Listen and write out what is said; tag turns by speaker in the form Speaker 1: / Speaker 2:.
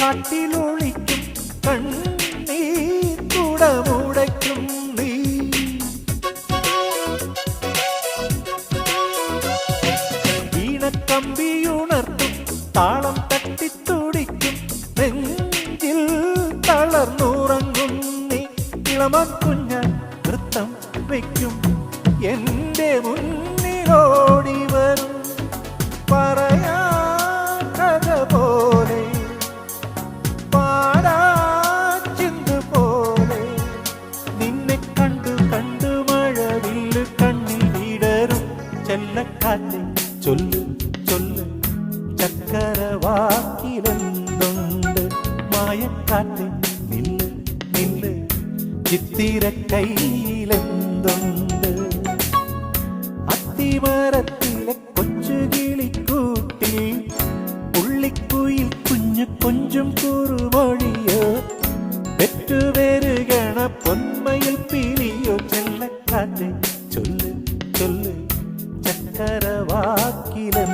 Speaker 1: കാട്ടിലൊളിക്കും കണ്ണീർ കുടമുടയ്ക്കും നീ. വീണക്കമ്പിയുണർത്തും താളം തട്ടിത്തുടിക്കും നെഞ്ചിൽ തളർന്നുറങ്ങും നീ. ഇളമക്കുഞ്ഞാൻ നൃത്തം വയ്ക്കും എന്റെ മുന്നിലോടി വരും പറയാ കഥ പോലെ പാടാ ചിന്തു പോലെ. നിന്നെ കണ്ടു കണ്ടു മഴവില്ല് കണ്ണിൽ വിടരും ചെല്ലക്കാറ്റ് ചൊല്ലു ചൊല്ലു ചക്കരവാക്കിലെന്തുണ്ട് മായക്കാറ്റ് നില്ല് നില്ല് ചിത്തിര കയ്യിലെന്തുണ്ട്. അത്തിമരത്തിലെ കൊച്ചു കിളിക്കൂട്ടിൽ പുള്ളിക്കുയിൽ കുഞ്ഞു കൊഞ്ചും കുറുമൊഴിയോ പെറ്റുവരുകണ പൊന്മയിൽ പിരിയോ ചെല്ലക്കാറ്റ് ചൊല്ല് ചൊല്ല് ചക്കരവാക്കിലെ